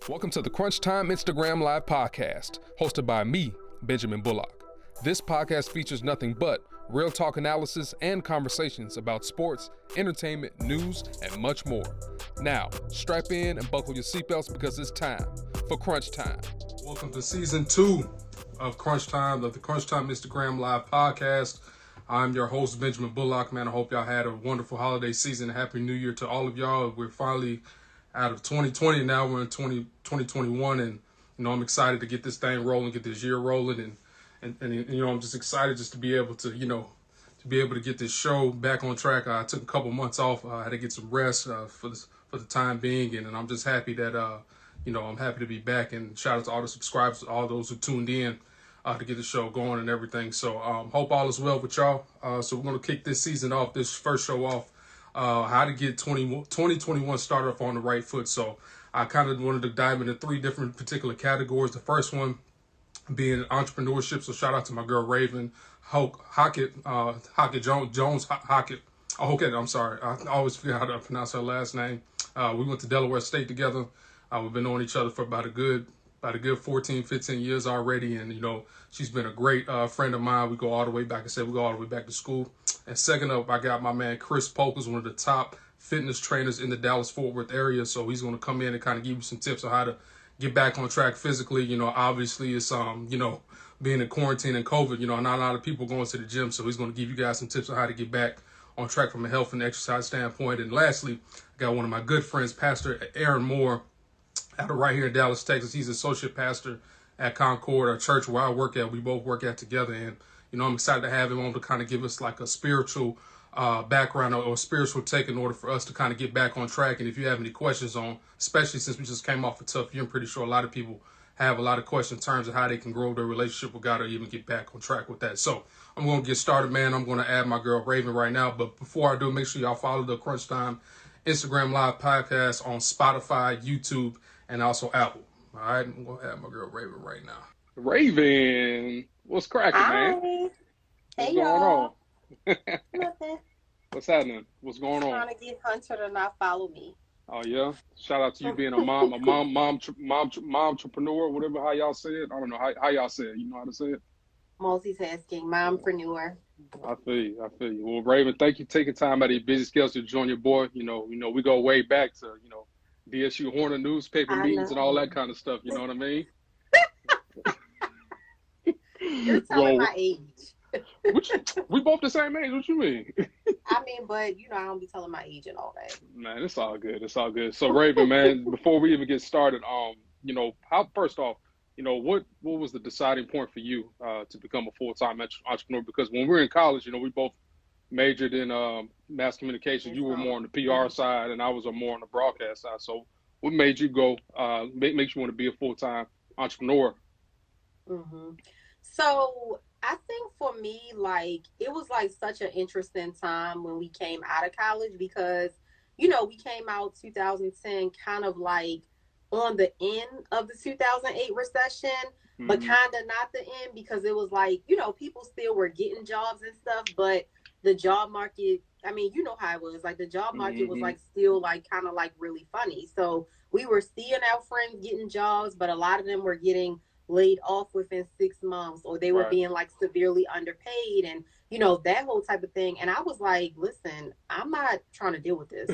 Welcome to the Crunch Time Instagram Live podcast, hosted by me, Benjamin Bullock. This podcast features nothing but real talk analysis and conversations about sports, entertainment, news, and much more. Now, strap in and buckle your seatbelts because it's time for Crunch Time. Welcome to season 2 of Crunch Time, of the Crunch Time Instagram Live podcast. I'm your host, Benjamin Bullock. Man, I hope y'all had a wonderful holiday season. Happy New Year to all of y'all. We're finally out of 2020. Now we're in 2021, and I'm excited to get this thing rolling, get this year rolling, and I'm just excited just to be able to get this show back on track. I took a couple months off. I had to get some rest for the time being, and I'm just happy that I'm happy to be back. And shout out to all the subscribers, all those who tuned in to get the show going and everything. So hope all is well with y'all. So we're gonna kick this season off, this first show off. How to get 2021 started off on the right foot. So I kind of wanted to dive into 3 different particular categories. The first one being entrepreneurship. So shout out to my girl Raevyn Hokett, Hokett. I'm sorry. I always forget how to pronounce her last name. We went to Delaware State together. We've been knowing each other for about a good 14, 15 years already. And, she's been a great friend of mine. We go all the way back. We go all the way back to school. And second up, I got my man Polk, who's one of the top fitness trainers in the Dallas-Fort Worth area. So he's going to come in and kind of give you some tips on how to get back on track physically. Obviously it's, being in quarantine and COVID, not a lot of people going to the gym. So he's going to give you guys some tips on how to get back on track from a health and exercise standpoint. And lastly, I got one of my good friends, Pastor Aaron Moore, out of right here in Dallas, Texas. He's associate pastor at Concord Church, where I work at. We both work at together. And, I'm excited to have him on to kind of give us like a spiritual background or a spiritual take in order for us to kind of get back on track. And if you have any questions on, especially since we just came off a tough year, I'm pretty sure a lot of people have a lot of questions in terms of how they can grow their relationship with God or even get back on track with that. So I'm going to get started, man. I'm going to add my girl Raevyn right now. But before I do, make sure y'all follow the Crunch Time Instagram Live podcast on Spotify, YouTube, and also Apple. All right, I'm going to add my girl Raevyn right now. Raevyn, what's cracking, man? Hey, what's going on? Nothing. What's happening? What's going on? Trying to get Hunter to not follow me. Oh yeah, shout out to you being a mom entrepreneur, whatever how y'all say it. I don't know how y'all say it. You know how to say it? Multitasking, mompreneur. I feel you. Well, Raevyn, thank you for taking time out of your busy schedule to join your boy. We go way back to DSU Horner newspaper meetings and all that kind of stuff. You know what I mean? You're telling my age. We both the same age. What you mean? I mean, but I don't be telling my age and all that. Man, it's all good. So Raevyn, man, before we even get started, how first off, what was the deciding point for you to become a full-time entrepreneur? Because when we were in college, we both majored in mass communication. You were more on the PR side, and I was more on the broadcast side. So what made you go? Makes you want to be a full-time entrepreneur? Mm-hmm. So I think for me, it was such an interesting time when we came out of college because, we came out 2010 kind of on the end of the 2008 recession, but kind of not the end because it was people still were getting jobs and stuff, but the job market, I mean, you know how it was, the job market was still kind of really funny. So we were seeing our friends getting jobs, but a lot of them were getting laid off within 6 months, or they were being severely underpaid, and that whole type of thing. And I was like, listen, I'm not trying to deal with this.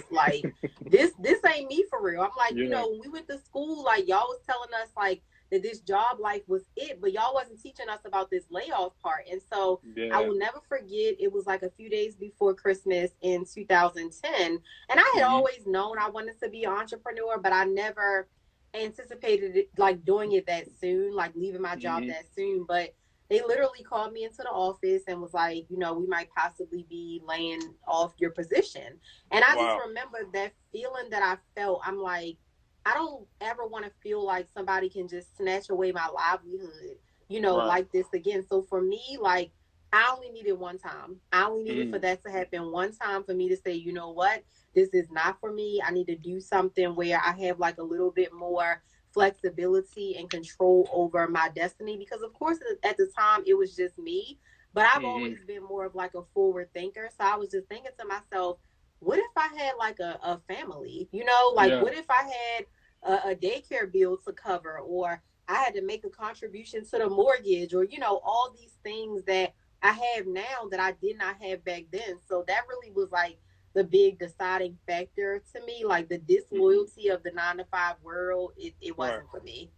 This ain't me for real. I'm when we went to school, y'all was telling us that this job life was it, but y'all wasn't teaching us about this layoff part. And so I will never forget, it was a few days before Christmas in 2010, and I had always known I wanted to be an entrepreneur, but I never anticipated it doing it that soon, leaving my job that soon. But they literally called me into the office and was we might possibly be laying off your position. And I just remember that feeling that I felt. I'm I don't ever want to feel like somebody can just snatch away my livelihood, like this again. So for me, I only needed one time. I only needed for that to happen one time for me to say, you know what, this is not for me. I need to do something where I have a little bit more flexibility and control over my destiny. Because of course, at the time, it was just me. But I've always been more of a forward thinker. So I was just thinking to myself, what if I had a family? What if I had a daycare bill to cover, or I had to make a contribution to the mortgage, or, all these things that I have now that I did not have back then. So that really was like the big deciding factor to me, like the disloyalty of the 9 to 5 world. It Right. wasn't for me.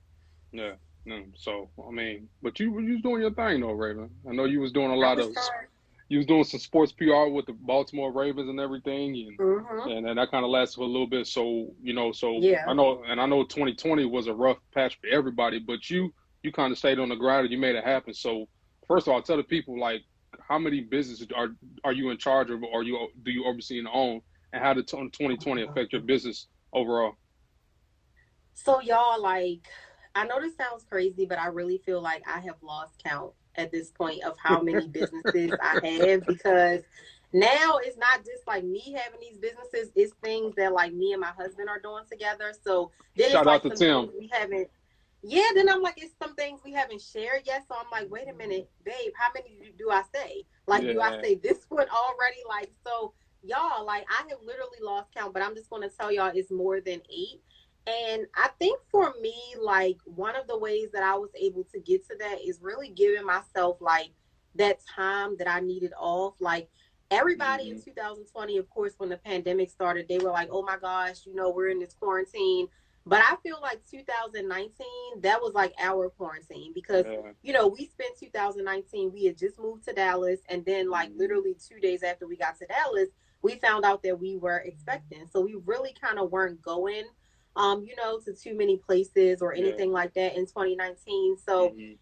Yeah. No. So I mean, but you was doing your thing though, Raven. I know you was doing a I lot was of trying. you was doing some sports PR with the Baltimore Ravens and everything, Mm-hmm. and that kind of lasted for a little bit. So so Yeah. I know 2020 was a rough patch for everybody, but you kind of stayed on the grind and you made it happen. So first of all, tell the people like how many businesses are you in charge of, or do you oversee and own, and how did 2020 affect your business overall? So y'all, like, I know this sounds crazy, but I really feel like I have lost count at this point of how many businesses I have, because now it's not just like me having these businesses, it's things that like me and my husband are doing together. So then it's Shout out like to some things Tim. we haven't, yeah, then I'm like, it's some things we haven't shared yet. So I'm like, wait a minute, babe, how many do I say? Like, do I Yeah. say this one already? Like, so y'all, like, I have literally lost count, but I'm just going to tell y'all it's more than 8. And I think for me, like, one of the ways that I was able to get to that is really giving myself like that time that I needed off. Like, everybody in Hmm. 2020, of course, when the pandemic started, they were like, oh my gosh, we're in this quarantine. But I feel like 2019, that was like our quarantine, because, Yeah. we spent 2019, we had just moved to Dallas. And then, like, Hmm. literally 2 days after we got to Dallas, we found out that we were expecting. So we really kind of weren't going, to too many places or Yeah. anything like that in 2019. So, Hmm.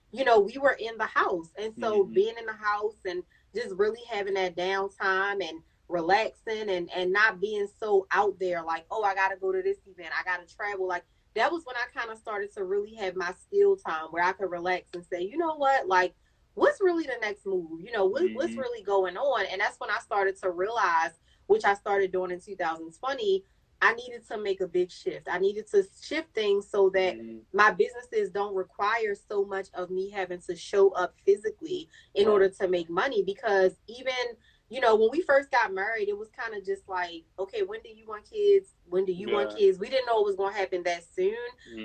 we were in the house. And so Hmm. being in the house and just really having that downtime and relaxing, and not being so out there like, oh, I gotta go to this event, I gotta travel. Like, that was when I kind of started to really have my still time where I could relax and say, you know what, like, what's really the next move? What's Hmm. really going on? And that's when I started to realize, which I started doing in 2020, I needed to make a big shift. I needed to shift things so that Hmm. my businesses don't require so much of me having to show up physically in Right. order to make money. Because even, when we first got married, it was kind of just like, okay, when do you want kids? When do you want Yeah. kids? We didn't know it was going to happen that soon.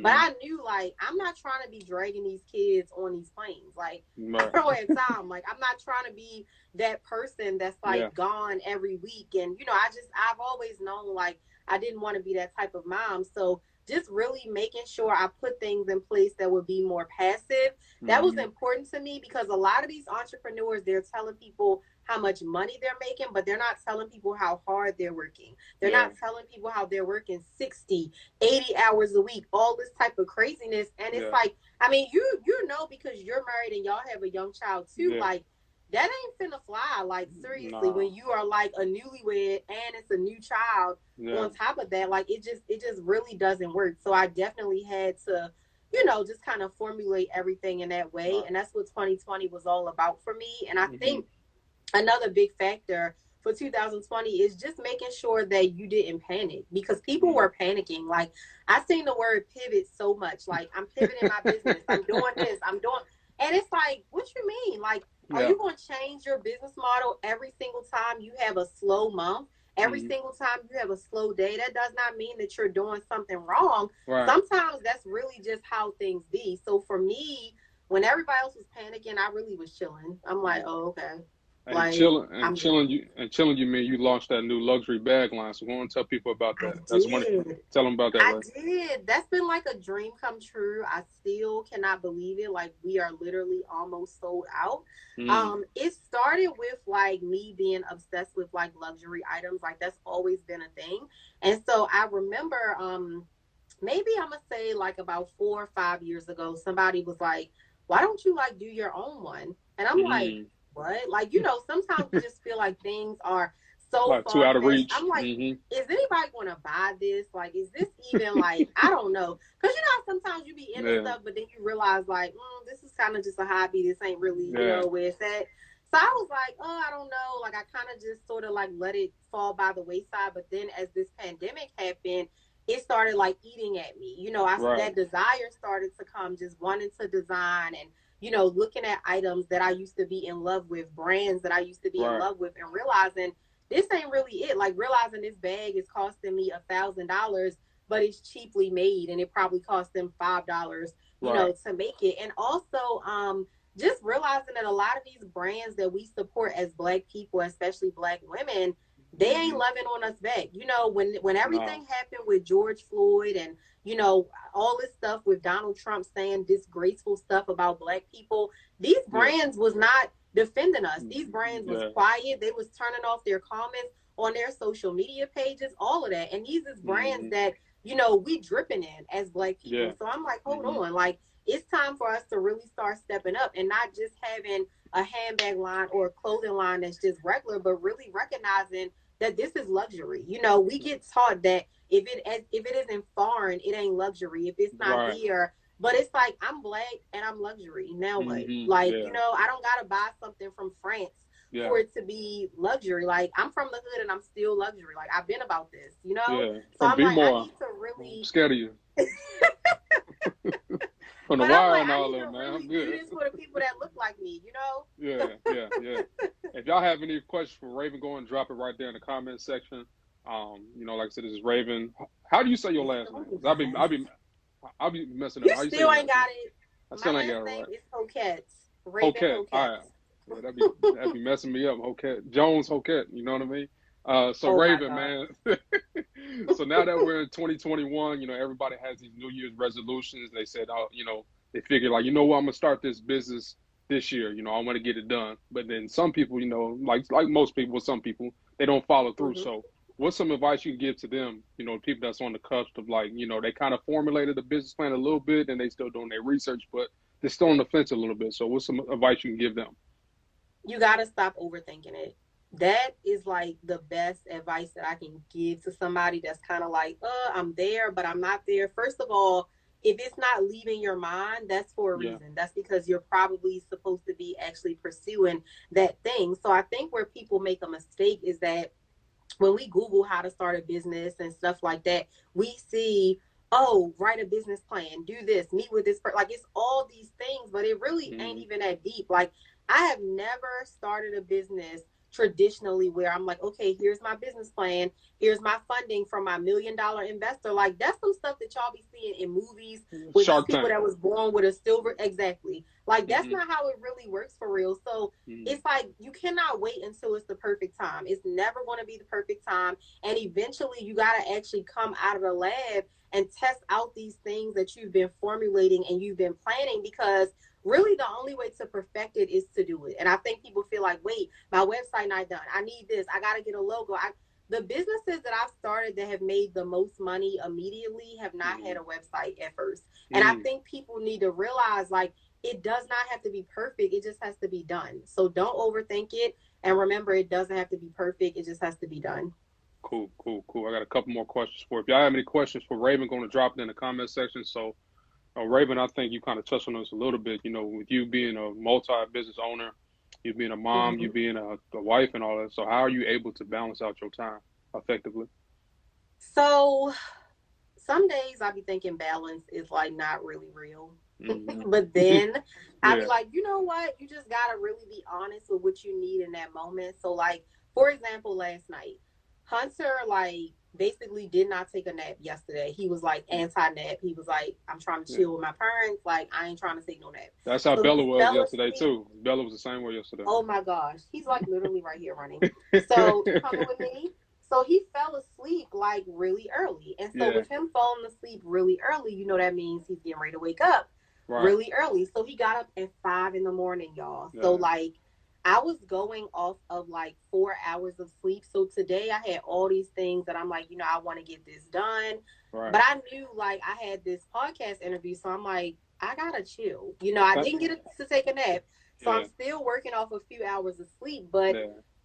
But Hmm. I knew, like, I'm not trying to be dragging these kids on these planes. Like, I Right. don't have time. Like, I'm not trying to be that person that's Yeah. like gone every week. And, I've always known, like, I didn't want to be that type of mom. So just really making sure I put things in place that would be more passive. That was Hmm. important to me, because a lot of these entrepreneurs, they're telling people how much money they're making, but they're not telling people how hard they're working. They're Yeah. not telling people how they're working 60, 80 hours a week, all this type of craziness. And it's Yeah. like, I mean, because you're married and y'all have a young child too, Yeah. like, that ain't finna fly. Like, seriously, Nah. when you are like a newlywed and it's a new child Yeah. on top of that, like, it just really doesn't work. So I definitely had to, just kind of formulate everything in that way. Right. And that's what 2020 was all about for me. And I Hmm. think another big factor for 2020 is just making sure that you didn't panic, because people Hmm. were panicking. Like, I seen the word pivot so much. Like, I'm pivoting my business, I'm doing this, I'm doing, and it's like, what you mean? Like, are Yeah. you going to change your business model every single time you have a slow month? Every Hmm. single time you have a slow day? That does not mean that you're doing something wrong. Right. Sometimes that's really just how things be. So for me, when everybody else was panicking, I really was chilling. I'm like, oh, okay. And Like, chilling and I'm good. chilling you mean you launched that new luxury bag line. So we want to tell people about I that. That's one. did. Tell them about that, I right? did. That's been like a dream come true. I still cannot believe it. Like, we are literally almost sold out. Mm. It started with like me being obsessed with like luxury items. Like, that's always been a thing. And so I remember, maybe I'm gonna say like about 4 or 5 years ago, somebody was like, why don't you like do your own one? And I'm like, Mm. what? Like, sometimes we just feel like things are so Like too far out of fetched. reach. I'm like, Hmm. is anybody gonna buy this? Like, is this even like, I don't know. Cause sometimes you be into Yeah. stuff, but then you realize like, this is kind of just a hobby. This ain't really, Yeah. where it's at. So I was like, oh, I don't know. Like, I kind of just sort of like let it fall by the wayside. But then as this pandemic happened, it started like eating at me. Right. That desire started to come, just wanting to design, and looking at items that I used to be in love with, brands that I used to be in Right. love with, and realizing this ain't really it. Like, realizing this bag is costing me $1,000 but it's cheaply made, and it probably cost them $5, to make it. And also, just realizing that a lot of these brands that we support as Black people, especially Black women, they ain't loving on us back. When everything happened with George Floyd and, all this stuff with Donald Trump saying disgraceful stuff about Black people, these brands was not defending us. These brands was quiet. They was turning off their comments on their social media pages, all of that. And these is brands that, we dripping in as Black people. Yeah. So I'm like, hold on, like, it's time for us to really start stepping up and not just having a handbag line or a clothing line that's just regular, but really recognizing that this is luxury. We get taught that if it isn't foreign, it ain't luxury. If it's not here, but it's like, I'm Black and I'm luxury. Now what? Like, I don't gotta buy something from France for it to be luxury. Like, I'm from the hood and I'm still luxury. Like, I've been about this, So I'm like, I need to really. I'm scared of you. From the but wire like, and all that, man. Really I'm good. do this for the people that look like me, Yeah. If y'all have any questions for Raevyn, go and drop it right there in the comment section. Like I said, this is Raevyn. How do you say your last name? I'll be messing up. You still ain't got it. I still ain't got it right. My right. name is Hokett. Raevyn Hokett. All right. Yeah, that'd be messing me up. Hokett. Jones Hokett. You know what I mean? So Raevyn, man. So now that we're in 2021, everybody has these New Year's resolutions. They said, they figure like, what, I'm gonna start this business this year. I want to get it done. But then some people, like most people, some people, they don't follow through. So what's some advice you can give to them? People that's on the cusp of like, they kind of formulated a business plan a little bit and they still doing their research, but they're still on the fence a little bit. So what's some advice you can give them? You got to stop overthinking it. That is like the best advice that I can give to somebody that's kind of like, I'm there, but I'm not there. First of all, if it's not leaving your mind, that's for a reason. That's because you're probably supposed to be actually pursuing that thing. So I think where people make a mistake is that when we Google how to start a business and stuff like that, we see, write a business plan, do this, meet with this person. Like, it's all these things, but it really ain't even that deep. Like, I have never started a business traditionally where I'm like, okay, here's my business plan, here's my funding from my $1 million investor. Like, that's some stuff that y'all be seeing in movies with people that was born with a silver. Exactly. Like, that's not how it really works for real. So it's like, you cannot wait until it's the perfect time. It's never going to be the perfect time. And eventually you got to actually come out of the lab and test out these things that you've been formulating and you've been planning, because really the only way to perfect it is to do it. And I think people feel like, wait, my website not done, I need this, I got to get a logo. The businesses that I've started that have made the most money immediately have not had a website at first. And I think people need to realize, like, it does not have to be perfect. It just has to be done. So don't overthink it. And remember, it doesn't have to be perfect. It just has to be done. Cool. I got a couple more questions for you. If y'all have any questions for Raevyn, going to drop it in the comment section. So, Raevyn, I think you kind of touched on this a little bit, with you being a multi-business owner, you being a mom, you being a wife and all that. So how are you able to balance out your time effectively? So some days I be thinking balance is like not really real. But then I be like, you know what? You just got to really be honest with what you need in that moment. So like, for example, last night, Hunter, like, basically did not take a nap yesterday. He was like anti-nap. He was like, I'm trying to chill with my parents. Like, I ain't trying to take no nap. That's how Bella was yesterday too. Bella was the same way yesterday. Oh my gosh. He's like literally right here running. So coming with me. So he fell asleep like really early. And so with him falling asleep really early, that means he's getting ready to wake up really early. So he got up at 5 a.m, y'all. So like, I was going off of like 4 hours of sleep. So today I had all these things that I'm like, I want to get this done. Right. But I knew like I had this podcast interview. So I'm like, I got to chill. I didn't get to take a nap. So I'm still working off a few hours of sleep. But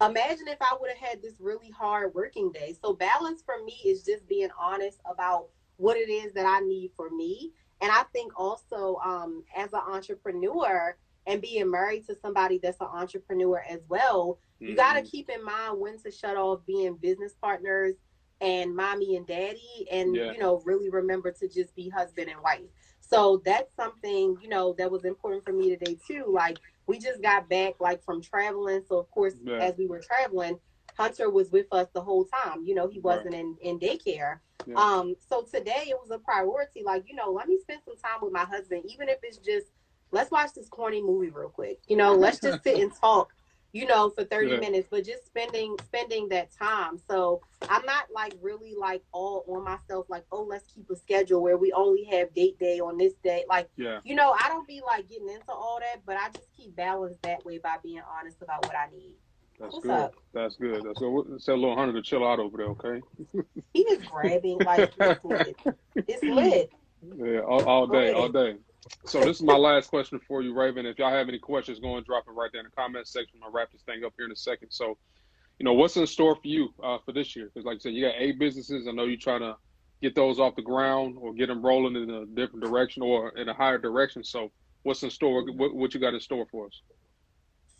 imagine if I would have had this really hard working day. So balance for me is just being honest about what it is that I need for me. And I think also as an entrepreneur, and being married to somebody that's an entrepreneur as well, you got to keep in mind when to shut off being business partners and mommy and daddy, and, really remember to just be husband and wife. So that's something, that was important for me today too. Like, we just got back like from traveling. So of course, as we were traveling, Hunter was with us the whole time. He wasn't in daycare. So today it was a priority. Like, let me spend some time with my husband, even if it's just, let's watch this corny movie real quick. Let's just sit and talk, for 30 Yeah. minutes, but just spending that time. So I'm not like really like all on myself, like, oh, let's keep a schedule where we only have date day on this day. Like, Yeah. I don't be like getting into all that, but I just keep balance that way by being honest about what I need. That's What's good. up? That's good. That's good. Tell little Hunter to chill out over there, okay? He is grabbing, like, it's lit. It's lit. Yeah, all Go day, all ahead. day. So this is my last question for you, Raven. If y'all have any questions, go and drop it right there in the comment section. I'll wrap this thing up here in a second. So, what's in store for you for this year? Because like I said, you got 8 businesses. I know you're trying to get those off the ground or get them rolling in a different direction or in a higher direction. So what's in store? What you got in store for us?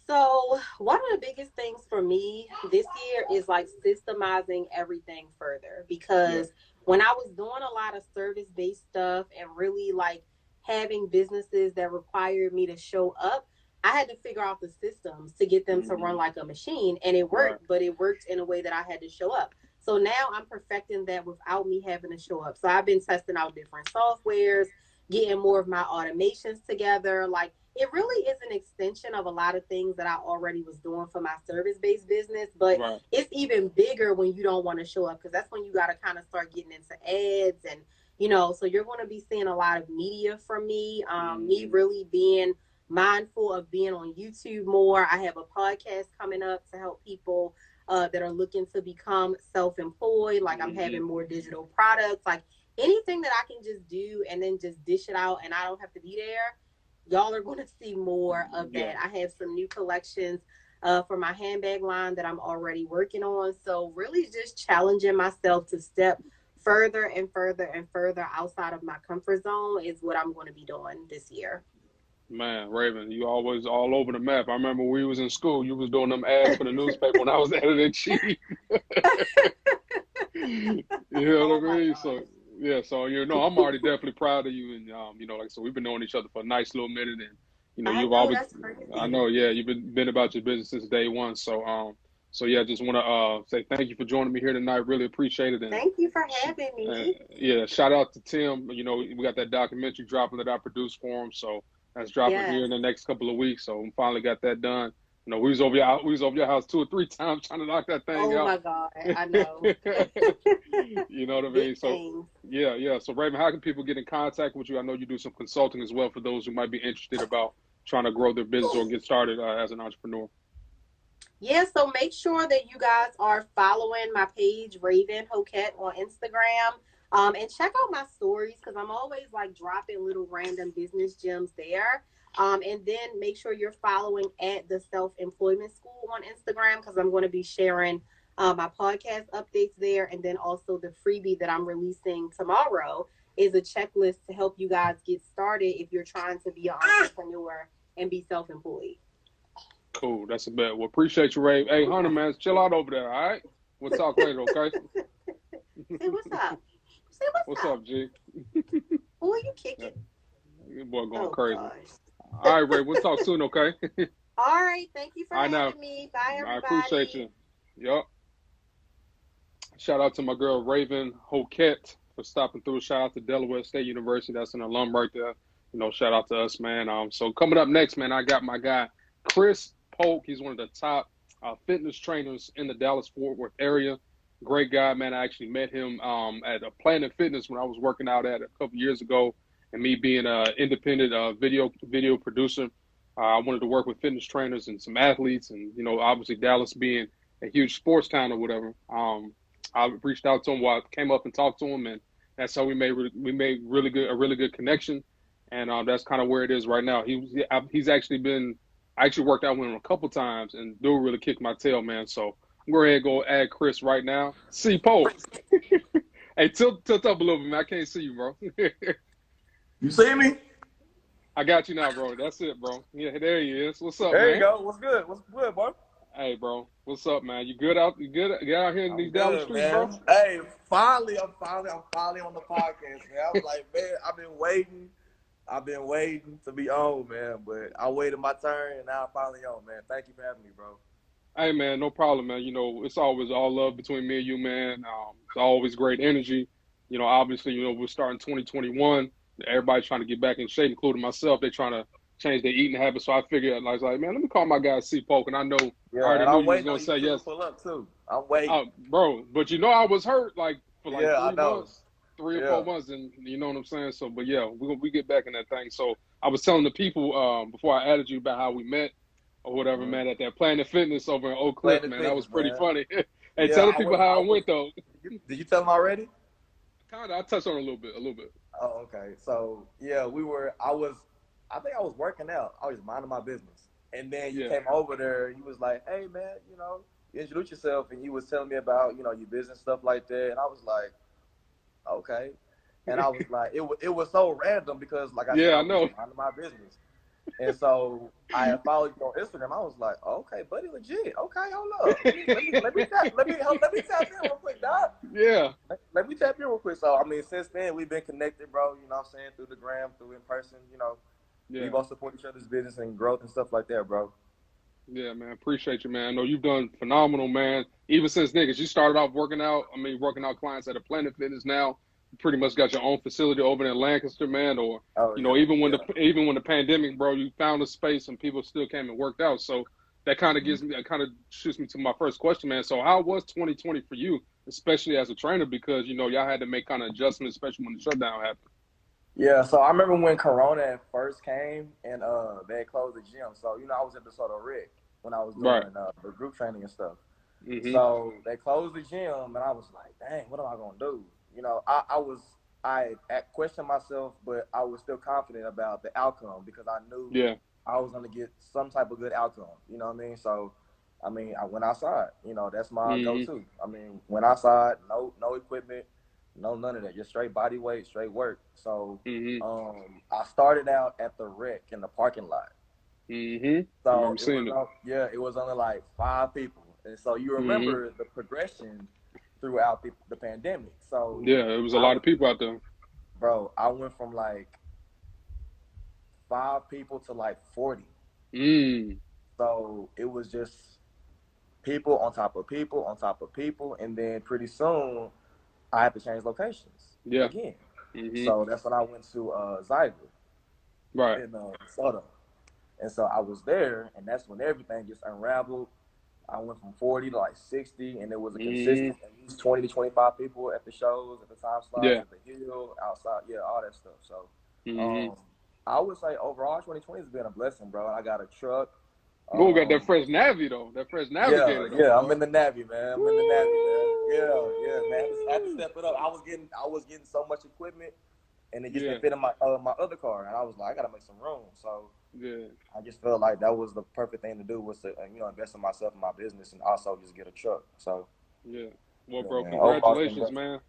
So, one of the biggest things for me this year is like systemizing everything further, Yeah. because when I was doing a lot of service based stuff and really like having businesses that required me to show up, I had to figure out the systems to get them to run Hmm. like a machine. And it Right. worked, but it worked in a way that I had to show up. So now I'm perfecting that without me having to show up. So I've been testing out different softwares, getting more of my automations together. Like, it really is an extension of a lot of things that I already was doing for my service based business, but Right. it's even bigger when you don't want to show up, because that's when you got to kind of start getting into ads. And so you're going to be seeing a lot of media from me. Me Hmm. really being mindful of being on YouTube more. I have a podcast coming up to help people that are looking to become self-employed. Like, I'm Hmm. having more digital products, like anything that I can just do and then just dish it out and I don't have to be there. Y'all are going to see more of Yeah. that. I have some new collections for my handbag line that I'm already working on. So really just challenging myself to step further and further and further outside of my comfort zone is what I'm going to be doing this year. Man, Raven, you always all over the map. I remember when we was in school, you was doing them ads for the newspaper when I was editor in chief. You know Oh what I my mean? So gosh. yeah, so I'm already definitely proud of you, and like so we've been knowing each other for a nice little minute, and I you've know, always, that's I crazy. know, yeah, you've been about your business since day one. So yeah, just want to say thank you for joining me here tonight. Really appreciate it, and Thank you for sh- having me. yeah, shout out to Tim. We got that documentary dropping that I produced for him, so that's dropping here Yes. in the next couple of weeks. So we finally got that done. We was over your house 2 or 3 times trying to knock that thing Oh out. my God. I know. You know what I Big mean? So things. yeah, yeah. So Raven, how can people get in contact with you? I know you do some consulting as well for those who might be interested about trying to grow their business or get started as an entrepreneur. Yeah, so make sure that you guys are following my page, Raevyn Hokett, on Instagram. And check out my stories, because I'm always like dropping little random business gems there. And then make sure you're following at the Self Employment School on Instagram, because I'm going to be sharing my podcast updates there. And then also the freebie that I'm releasing tomorrow is a checklist to help you guys get started if you're trying to be an entrepreneur and be self employed. Cool, that's a bet. Well, appreciate you, Ray. Hey, Hunter, man, chill out over there. All right, we'll talk later. Okay. Say what's up. Say what's What's up. up, G? Who are you Yeah, kicking? your boy going Oh crazy. gosh. All right, Ray. We'll talk soon. Okay. All right. Thank you for I know. having me. Bye, I appreciate everybody. you. Yup. Shout out to my girl Raven Hokett for stopping through. Shout out to Delaware State University. That's an alum right there. Shout out to us, man. So coming up next, man, I got my guy Chris Polk. He's one of the top fitness trainers in the Dallas Fort Worth area. Great guy, man. I actually met him at a Planet Fitness when I was working out at a couple years ago, and me being an independent video producer. I wanted to work with fitness trainers and some athletes, and obviously Dallas being a huge sports town or whatever. I reached out to him while I came up and talked to him, and that's how we made a really good connection, and that's kind of where it is right now. He's actually been I actually worked out with him a couple times, and dude really kicked my tail, man. So I'm going to go add Chris right now. See Polk. Hey, tilt up a little bit, man. I can't see you, bro. You see me? I got you now, bro. That's it, bro. Yeah, there he is. What's up, There you man? go. What's good? What's good, boy? Hey, bro. What's up, man? You good out? You good out here in I'm these Dallas good, streets, bro? man. Hey, I'm finally on the podcast, man. I was like, man, I've been waiting to be on, man. But I waited my turn, and now I'm finally on, man. Thank you for having me, bro. Hey man, no problem, man. It's always all love between me and you, man. It's always great energy. you know, obviously, you know, we're starting 2021. Everybody's trying to get back in shape, including myself. They're trying to change their eating habits. So I figured, I was like, man, let me call my guy C Polk, and I know I Yeah, already and knew I'm you was waiting gonna on you say two to yes. pull up too. I'm waiting. Bro, but you know, I was hurt like for like Yeah, I three know. months, 3 or 4 Yeah. months, and you know what I'm saying. So, but yeah, we get back in that thing. So I was telling the people before I added you about how we met or whatever, Mm-hmm. man, at that Planet Fitness over in Oak Cliff, Planet man. That was Fitness, pretty man. funny. Hey, Yeah, tell the people how it went though. Did you tell them already? Kinda, I touched on it a little bit, a little bit. Oh, okay. So yeah, I think I was working out. I was minding my business, and then you Yeah, came over there. You was like, "Hey, man, you introduced yourself, and you was telling me about your business stuff like that." And I was like, "Okay," and I was like, it was so random because, like I said, yeah, I I was just know. minding my business. And so I had followed you on Instagram. I was like, okay, buddy, legit. Okay, hold up. Let me tap in real quick, Doc. Yeah, Let me tap in real quick. So I mean, since then we've been connected, bro. You know what I'm saying? Through the gram, through in person. We yeah. both support each other's business and growth and stuff like that, bro. Yeah, man. Appreciate you, man. I know you've done phenomenal, man. Even since niggas, you started off working out. I mean, working out clients at a Planet Fitness now. You pretty much got your own facility over in Lancaster, man. Or Oh you know, yeah, even when the pandemic, bro, you found a space and people still came and worked out. So that kind of shoots me to my first question, man. So how was 2020 for you, especially as a trainer? Because you know y'all had to make kind of adjustments, especially when the shutdown happened. yeah. So I remember when Corona first came and they had closed the gym. So I was at the sort of Rick when I was Right. doing the group training and stuff. Mm-hmm. So they closed the gym, and I was like, "Dang, what am I gonna do?" I questioned myself, but I was still confident about the outcome because I knew Yeah. I was gonna get some type of good outcome. You know what I mean? So, I went outside. That's my Mm-hmm. go-to. Went outside, no equipment, no none of that, just straight body weight, straight work. So, Mm-hmm. I started out at the rec in the parking lot. Mm-hmm. I So remember seeing it. it was only like 5 people, and so you Mm-hmm. remember the progression throughout the pandemic. So Yeah, it was a I lot of went, people out there. bro, I went from like 5 people to like 40. Mm. So it was just people on top of people on top of people, and then pretty soon I had to change locations Yeah. again. Mm-hmm. So that's when I went to Zyber Right. in Soto, and so I was there, and that's when everything just unraveled. I went from 40 to like 60, and it was a Mm-hmm. consistent at least 20 to 25 people at the shows, at the time slots, Yeah. at the hill, outside, yeah, all that stuff. So, Mm-hmm. um, I would say overall 2020 has been a blessing, bro. I got a truck. Boy, got that Um, fresh Navi though. That fresh yeah, Navigator though, yeah, I'm boy. in the Navy, man. I'm in the Navy, man. Yeah, yeah, man. I had to Woo! step it up. I was getting so much equipment, and it just Yeah. didn't fit in my other car, and I was like, I gotta make some room. So Yeah. I just felt like that was the perfect thing to do was to invest in myself and my business, and also just get a truck. So Yeah. Well, yeah, bro, man. Overall, it's been congratulations, blessed. man.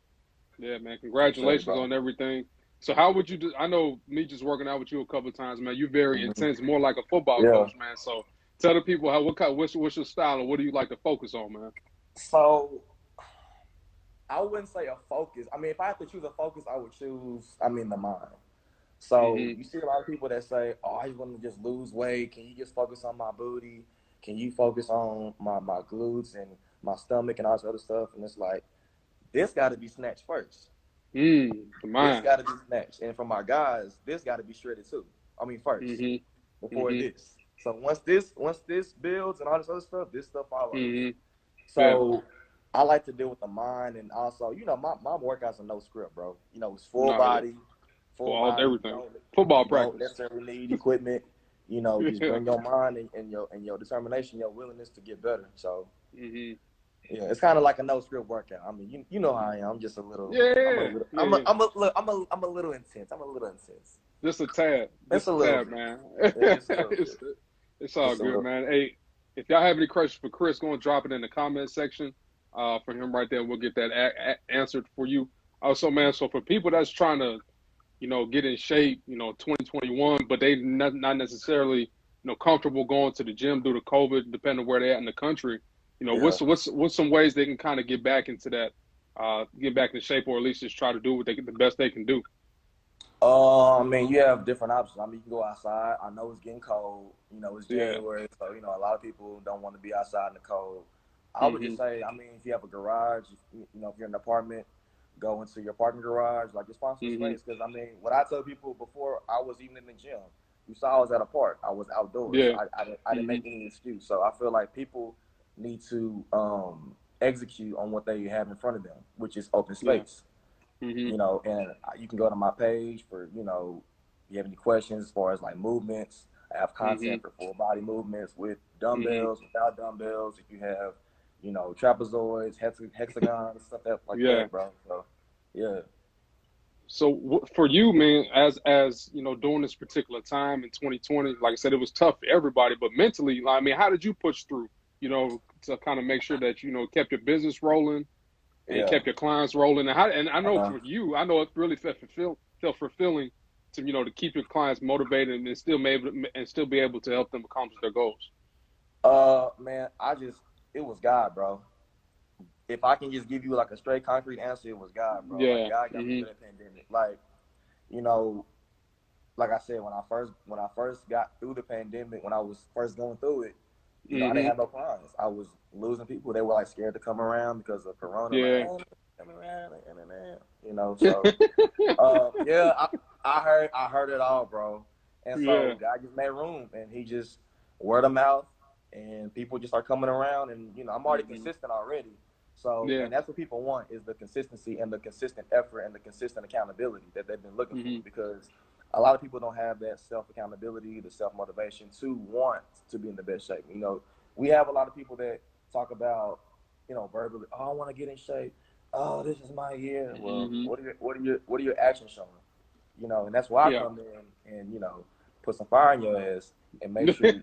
Yeah, man. Appreciate it, Congratulations bro. on everything. So how would you do? I know me just working out with you a couple of times, man. You're very Mhm. intense, more like a football Yeah. coach, man. So tell the people what's your style and what do you like to focus on, man? So I wouldn't say a focus. If I had to choose a focus, I would choose. The mind. So Mm-hmm. you see a lot of people that say, "Oh, I just want to just lose weight. Can you just focus on my booty? Can you focus on my glutes and my stomach and all this other stuff?" And it's like this got to be snatched first. The This mind. got to be snatched, and for my guys, this got to be shredded too. First Mm-hmm. before Mm-hmm. this. So once this builds and all this other stuff, this stuff follows. Mm-hmm. Yeah. So I like to deal with the mind, and also, my workouts are no script, bro. It's No, yeah. full For all body. everything. Football You don't practice. necessarily need equipment. Just Yeah. bring your mind and your determination, your willingness to get better. So Mm-hmm. yeah, it's kind of like a no script workout. You know how I am. I'm just a little. I'm a Yeah. little. Yeah. Yeah. I'm a little intense. I'm a little intense. Just a tad. Just Just a a little tad, bit. man. Yeah, just a little it's bit. it's all Just a good, little. man. Hey, if y'all have any questions for Chris, go and drop it in the comment section. For him right there, we'll get that answered for you. Also, man, so for people that's trying to, get in shape, 2021, but they not necessarily, comfortable going to the gym due to COVID, depending on where they're at in the country. Yeah. What's some ways they can kind of get back into that, get back in shape, or at least just try to do what the best they can do. You have different options. You can go outside. I know it's getting cold. It's Yeah. January, so a lot of people don't want to be outside in the cold. I would Hmm. just say, if you have a garage, if you're in an apartment, go into your parking garage, like your sponsor Mm-hmm. space. Because I mean, what I tell people before I was even in the gym, you saw I was at a park. I was outdoors. Yeah. I didn't make any excuse. So I feel like people need to execute on what they have in front of them, which is open space. Mm-hmm. You know, and you can go to my page for, you know, if you have any questions as far as like movements. I have content for full body movements with dumbbells, without dumbbells. If you have, you know, trapezoids, hexagons, stuff like that, bro. So, yeah. So for you, man, as you know, during this particular time in 2020, like I said, it was tough for everybody, but mentally, I mean, how did you push through, you know, to kind of make sure that, you know, kept your business rolling and kept your clients rolling? And I know for you, I know it really felt fulfilling to, you know, to keep your clients motivated and still be able to help them accomplish their goals. Man, it was God, bro. If I can just give you like a straight concrete answer, it was God, bro. Like God got me through that pandemic. Like, you know, like I said, when I first got through the pandemic, when I was first going through it, you know, I didn't have no clients. I was losing people. They were like scared to come around because of Corona. Yeah. Like, hey, come around, you know. So, yeah, I heard it all, bro. And so God just made room, and He just word of mouth, and people just start coming around, and you know, I'm already consistent already. So, and that's what people want is the consistency and the consistent effort and the consistent accountability that they've been looking for, because a lot of people don't have that self-accountability, the self-motivation to want to be in the best shape. You know, we have a lot of people that talk about, verbally, oh, I want to get in shape. Oh, this is my year. Well, what are your actions showing? You know, and that's why I come in and, put some fire in your ass and make sure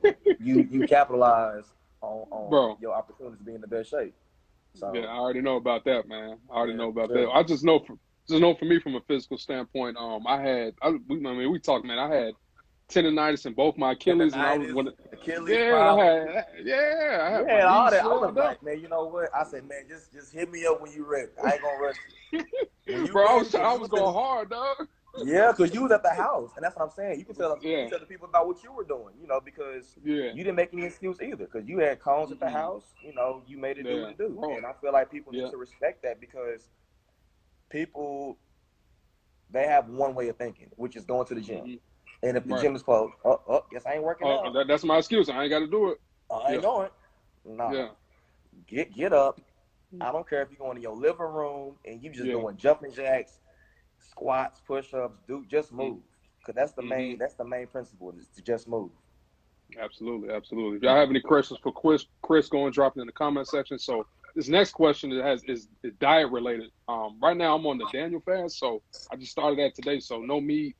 you capitalize on your opportunity to be in the best shape. So, yeah, I already know about that, man. I already know about that. I just know for me from a physical standpoint, we talked, man. I had tendonitis in both my Achilles, and I was Achilles I had my all knees that. I was swelled up. like, man, you know what? I said, man, just hit me up when you ready. I ain't gonna rush you. Bro, I was going hard, dog. Yeah, because you was at the house, and that's what I'm saying. You can tell the people about what you were doing, because you didn't make any excuse either, because you had cones at the house. You made it do what it do, and I feel like people need to respect that, because people, they have one way of thinking, which is going to the gym, and if the gym is closed, guess I ain't working out. That's my excuse. I ain't got to do it. I ain't going. Nah, get up. I don't care if you're going to your living room and you just doing jumping jacks, squats, push-ups, just move, because that's the main principle, is to just move. Absolutely. If y'all have any questions for Chris, go and drop it in the comment section. So this next question is diet related. Right now I'm on the Daniel fast, so I just started that today. So no meat,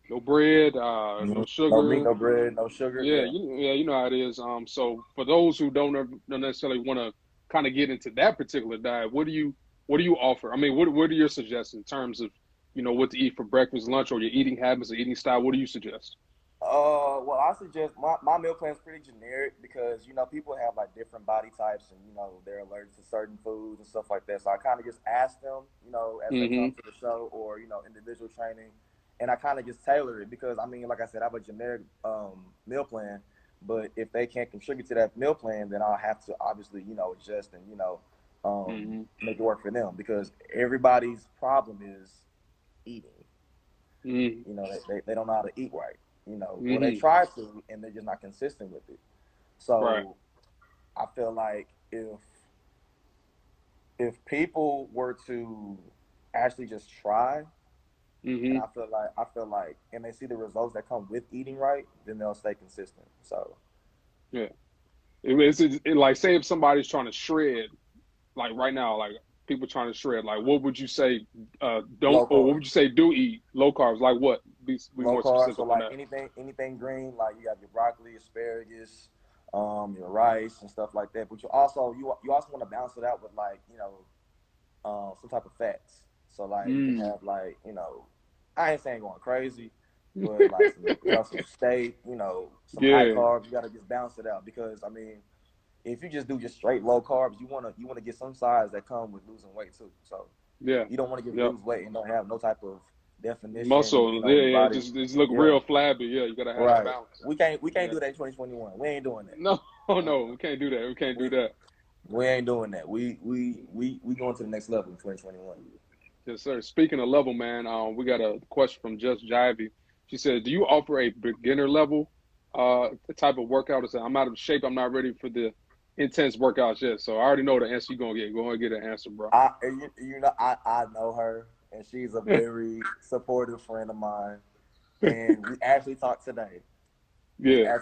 no bread, no sugar. No meat, no bread, no sugar. Yeah, you know how it is. So for those who don't necessarily want to kind of get into that particular diet, what do you offer? I mean, what are your suggestions in terms of what to eat for breakfast, lunch, or your eating habits or eating style? What do you suggest? Well, I suggest my meal plan is pretty generic, because people have like different body types, and they're allergic to certain foods and stuff like that. So I kind of just ask them, as they come to the show, or individual training, and I kind of just tailor it, because I mean, like I said, I have a generic meal plan, but if they can't contribute to that meal plan, then I'll have to obviously adjust and make it work for them, because everybody's problem is eating. They don't know how to eat right. Well, they try to, and they're just not consistent with it. So I feel like if people were to actually just try, and I feel like, and they see the results that come with eating right, then they'll stay consistent. So it's like, say if somebody's trying to shred, like right now, like people trying to shred, like what would you say what would you say do eat? Low carbs, like what? Be low more carbs, specific so on like that. anything green, like you have your broccoli, asparagus, your rice and stuff like that. But you also want to balance it out with like some type of fats. So like you can have like I ain't saying going crazy, but like some steak, some high carbs. You gotta just balance it out, because I mean, if you just do just straight low carbs, you wanna get some sides that come with losing weight too. So you don't want to lose weight and don't have no type of definition, muscle. Just look real flabby. Yeah, you gotta have balance. We can't do that in 2021. We ain't doing that. No, we can't do that. We can't do that. We ain't doing that. We going to the next level in 2021. Yes, sir. Speaking of level, man, we got a question from Just Jivey. She said, "Do you offer a beginner level type of workout?" I said, "I'm out of shape. I'm not ready for the intense workouts yet." So I already know the answer you're gonna get. Go and get an answer, bro. I know her, and she's a very supportive friend of mine. And we actually talked today. Yeah.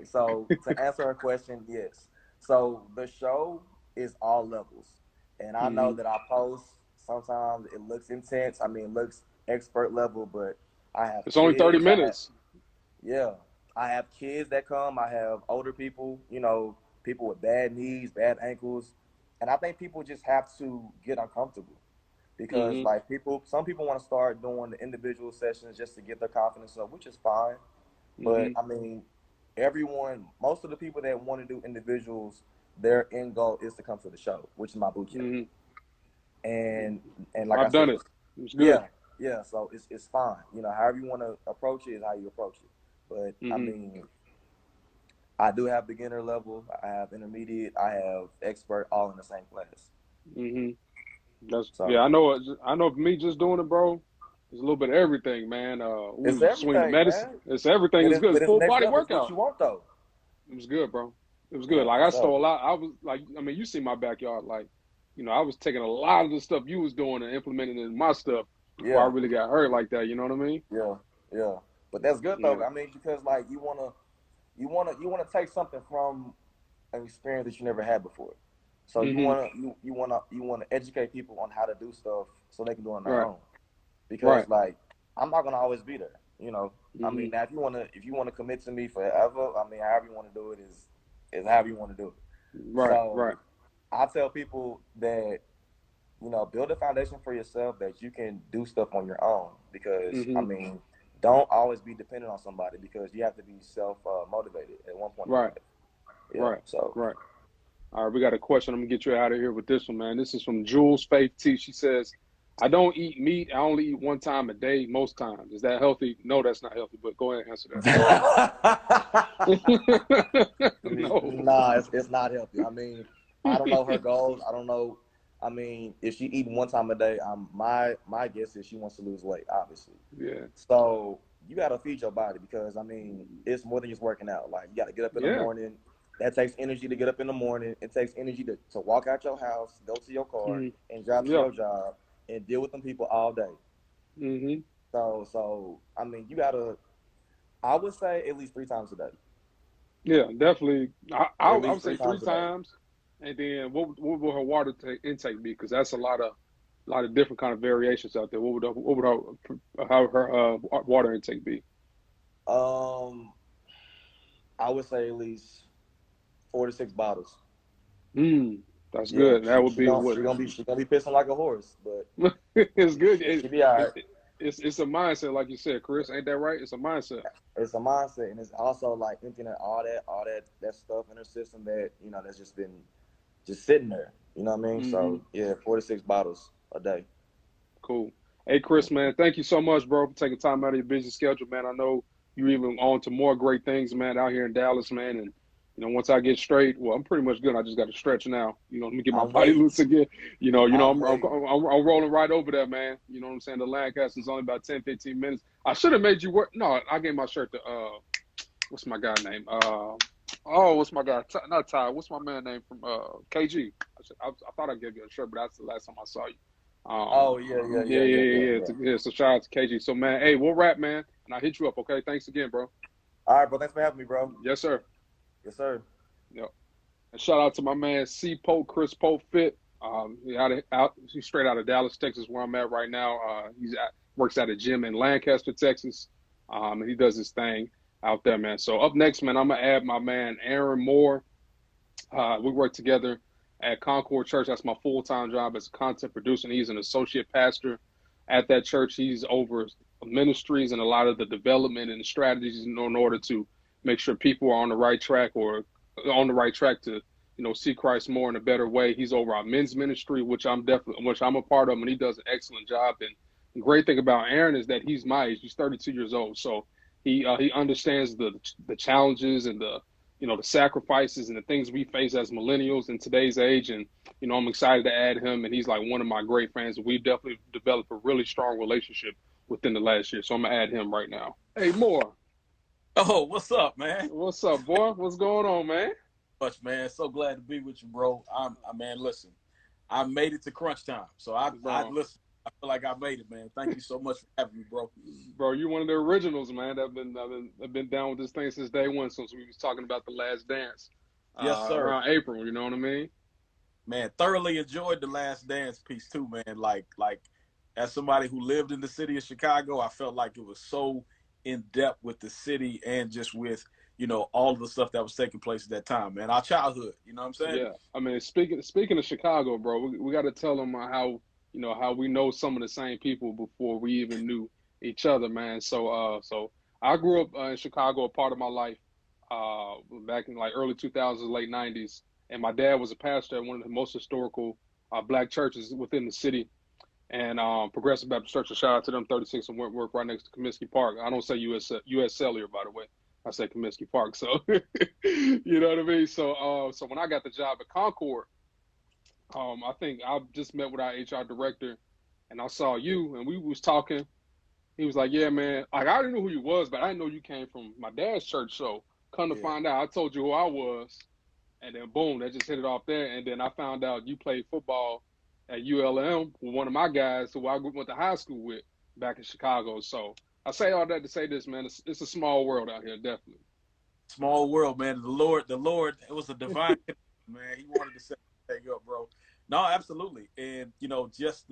So to answer her question, yes. So the show is all levels, and I know Hmm. that I post. Sometimes it looks intense. I mean, it looks expert level, but I have It's only 30 kids. minutes. Yeah, I have kids that come. I have older people. People with bad knees, bad ankles, and I think people just have to get uncomfortable because Hmm. some people want to start doing the individual sessions just to get their confidence up, which is fine. But Hmm. I mean, most of the people that want to do individuals, their end goal is to come to the show, which is my boot camp. Hmm. And like I I've said, done it. It's good. yeah, yeah. So it's fine. However you want to approach it is how you approach it. But I Hmm. mean, I do have beginner level, I have intermediate, I have expert, all in the same class. Hmm. Yeah. So I know. For me, just doing it, bro. It's a little bit of everything, man. it's Swing the everything, medicine. man. It's everything. But It's it's good. but It's it's full next body level. It's what workout. you want though. It was good, bro. It was good. Yeah, Like for I sure. stole a lot. I was like, I mean, you see my backyard. Like, I was taking a lot of the stuff you was doing and implementing it in my stuff before I Yeah, really got hurt like that. You know what I mean? yeah, yeah. But that's good Yeah. though. I mean, because like you wanna take something from an experience that you never had before. So you Hmm. wanna you wanna educate people on how to do stuff so they can do it on their Right. own. Right. Because like I'm not gonna always be there. I mean, Hmm. now if you wanna commit to me forever, I mean, however you wanna do it is however you wanna do it. Right. Right. So I tell people that build a foundation for yourself that you can do stuff on your own. Because I Hmm. mean, don't always be dependent on somebody because you have to be self motivated at one point in your Right. life. Yeah. Right. So Right. All right. We got a question. I'm gonna get you out of here with this one, man. This is from Jules Faith T. She says, "I don't eat meat. I only eat one time a day most times. Is that healthy?" No, that's not healthy. But go ahead and answer that. No. nah, it's not healthy. I mean, I don't know her goals. I don't know. I mean, if she eating one time a day, my guess is she wants to lose weight, obviously. Yeah. So you got to feed your body because I mean, it's more than just working out. Like you got to get up in the Yeah. morning. That takes energy to get up in the morning. It takes energy to walk out your house, go to your car, Mhm. and drive to Yeah. your job and deal with them people all day. Hmm. So I mean, you gotta. I would say at least 3 times a day. Yeah, definitely. At I least would say three three times a day. times, and then what will her water intake be? Because that's a lot of different kind of variations out there. What would her water intake be? Um, I would say at least 4 to 6 bottles. Mm, that's Yeah, good. That would she be gonna what she gonna be she gonna be pissing like a horse, but it's good. she be all right. It's a mindset, like you said, Chris. Ain't that right? It's a mindset. It's a mindset, and it's also like emptying out all that stuff in her system that that's just been just sitting there. You know what I mean? Hmm. So yeah, 4 to 6 bottles a day. Cool. Hey, Chris, man, thank you so much, bro, for taking time out of your busy schedule, man. I know you even on to more great things, man, out here in Dallas, man. And once I get straight, well, I'm pretty much good. I just got to stretch now. Let me get my I'm body waiting. loose again. I'm waiting. I'm rolling right over there, man. You know what I'm saying? The Lancaster's only about 10, 15 minutes. I should have made you work. No, I gave my shirt to what's my guy name? What's my guy? Not Ty. What's my man name from KG? I thought I gave you a shirt, but that's the last time I saw you. Oh yeah, yeah, Yeah, yeah, yeah, yeah, yeah, yeah. yeah. Yeah, so shout out to KG. So man, hey, we'll wrap, man, and I'll hit you up. Okay, thanks again, bro. All right, bro. Thanks for having me, bro. Yes, sir. Yes, sir. Yep. And shout out to my man C Polk, Chris Polk Fit. He's straight out of Dallas, Texas, where I'm at right now. Works at a gym in Lancaster, Texas. And he does his thing out there, man. So up next, man, I'm gonna add my man Aaron Moore. We work together at Concord Church. That's my full-time job as a content producer. And he's an associate pastor at that church. He's over ministries and a lot of the development and strategies in order to make sure people are on the right track or on the right track to, see Christ more in a better way. He's over our men's ministry, which I'm a part of, and he does an excellent job. And the great thing about Aaron is that he's my age. He's 32 years old, so he understands the challenges and the sacrifices and the things we face as millennials in today's age. And, I'm excited to add him. And he's like one of my great friends. We've definitely developed a really strong relationship within the last year. So I'm going to add him right now. Hey, Moore. Oh, what's up, man? What's up, boy? What's going on, man? Much, man. So glad to be with you, bro. Man, listen, I made it to crunch time. So I listen. I feel like I made it, man. Thank you so much for having me, bro. Bro, you're one of the originals, man. I've been down with this thing since day one, since we was talking about The Last Dance. Yes, sir. Around April, you know what I mean? Man, thoroughly enjoyed The Last Dance piece too, man. Like as somebody who lived in the city of Chicago, I felt like it was so in depth with the city and just with, all the stuff that was taking place at that time, man. Our childhood, you know what I'm saying? Yeah. I mean, speaking of Chicago, bro, we got to tell them how we know some of the same people before we even knew each other, man. So I grew up in Chicago a part of my life back in like early 2000s, late 90s. And my dad was a pastor at one of the most historical black churches within the city. And Progressive Baptist Church, shout out to them, 36 and Wentworth, right next to Comiskey Park. I don't say U.S. Cellular, by the way. I say Comiskey Park. So, you know what I mean? So when I got the job at Concord, I think I just met with our HR director, and I saw you, and we was talking. He was like, "Yeah, man. Like I already knew who you was, but I didn't know you came from my dad's church. So come to find out, I told you who I was, and then boom, that just hit it off there. And then I found out you played football at ULM with one of my guys who I went to high school with back in Chicago. So I say all that to say this, man. It's a small world out here, definitely. Small world, man. The Lord, it was a divine man. He wanted to set the thing up, bro. No, absolutely. And, just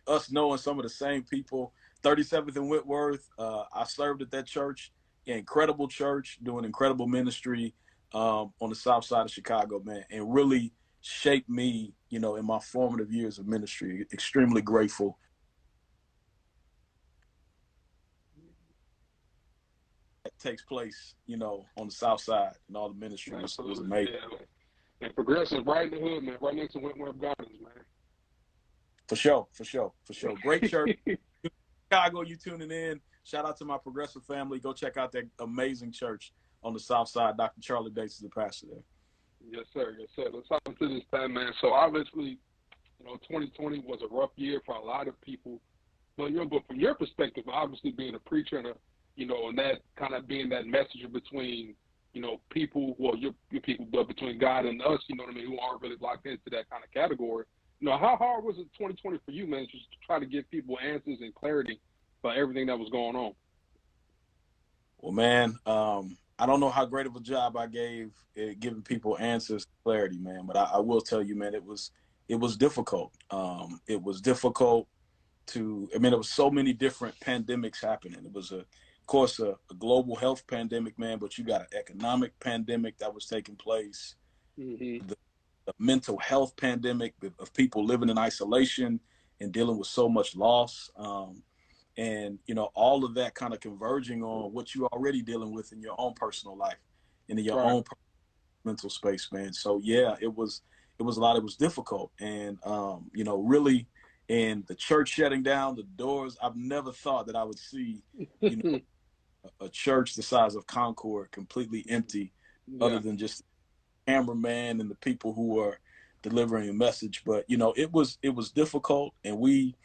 us knowing some of the same people, 37th and Whitworth, I served at that church, incredible church, doing incredible ministry on the south side of Chicago, man, and really shaped me, in my formative years of ministry. Extremely grateful. That takes place, on the south side and all the ministry was amazing. Yeah. And Progressive right in the hood, man, right next to Wentworth Gardens, man. For sure. Great church. Chicago, you tuning in. Shout out to my Progressive family. Go check out that amazing church on the south side. Dr. Charlie Bates is the pastor there. Yes, sir. Let's hop into this time, man. So obviously, 2020 was a rough year for a lot of people. But from your perspective, obviously being a preacher and and that kind of being that messenger between, people, well, your people, but between God and us, you know what I mean, who aren't really locked into that kind of category. How hard was it 2020 for you, man, just to try to give people answers and clarity about everything that was going on? Well, man, I don't know how great of a job I gave at giving people answers, clarity, man. But I will tell you, man, it was difficult. It was difficult there was so many different pandemics happening. It was, of course, a global health pandemic, man, but you got an economic pandemic that was taking place. Mm-hmm. The mental health pandemic of people living in isolation and dealing with so much loss. And, all of that kind of converging on what you're already dealing with in your own personal life and in your own mental space, man. So, yeah, it was a lot. It was difficult. And, really, and the church shutting down, the doors, I've never thought that I would see, a church the size of Concord completely empty, other than just the cameraman and the people who are delivering a message. But, it was difficult. And we,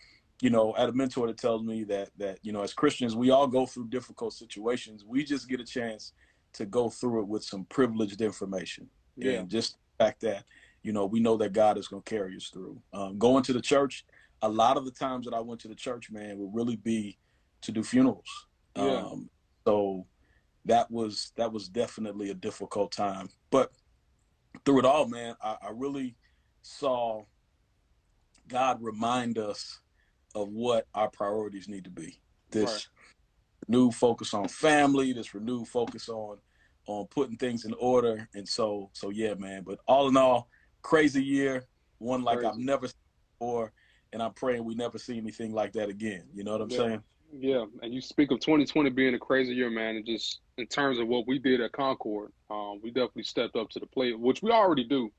I had a mentor that tells me that, as Christians, we all go through difficult situations. We just get a chance to go through it with some privileged information. Yeah. And just the fact that, we know that God is going to carry us through. Going to the church, a lot of the times that I went to the church, man, would really be to do funerals. Yeah. So that was definitely a difficult time. But through it all, man, I really saw God remind us of what our priorities need to be. This renewed focus on family, this renewed focus on putting things in order. And so yeah, man. But all in all, crazy year, one like I've never seen before, and I'm praying we never see anything like that again. You know what I'm saying? Yeah, and you speak of 2020 being a crazy year, man, and just in terms of what we did at Concord, we definitely stepped up to the plate, which we already do.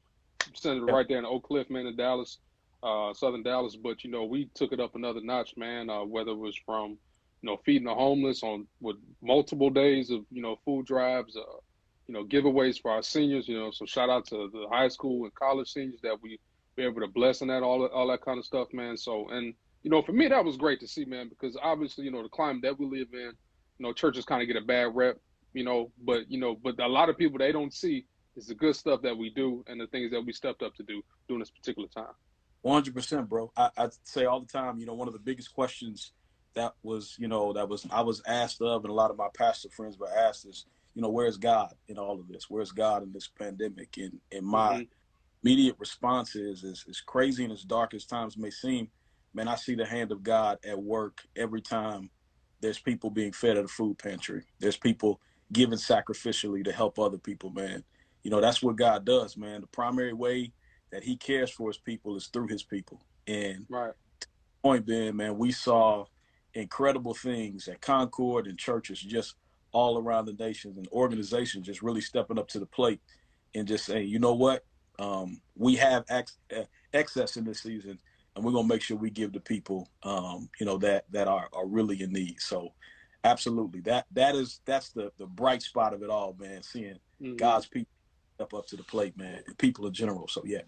Centered right there in Oak Cliff, man, in Dallas, southern Dallas. But, we took it up another notch, man, whether it was from, feeding the homeless with multiple days of, food drives, giveaways for our seniors. So shout out to the high school and college seniors that we were able to bless in that, all that kind of stuff, man. So, and for me, that was great to see, man, because obviously, the climate that we live in, churches kind of get a bad rep, but a lot of people, they don't see is the good stuff that we do and the things that we stepped up to do during this particular time. 100%, bro. I say all the time, one of the biggest questions that was I was asked of, and a lot of my pastor friends were asked is, where's God in all of this? Where's God in this pandemic? And my immediate response is, as crazy and as dark as times may seem, man, I see the hand of God at work every time there's people being fed at a food pantry. There's people giving sacrificially to help other people, man. That's what God does, man. The primary way that he cares for his people is through his people. And right. Point being, man, we saw incredible things at Concord and churches just all around the nations, and organizations just really stepping up to the plate and just saying, you know what, we have excess in this season, and we're gonna make sure we give to people, that are really in need. So, absolutely, that's the bright spot of it all, man. Seeing God's people step up to the plate, man, and people in general. So, yeah.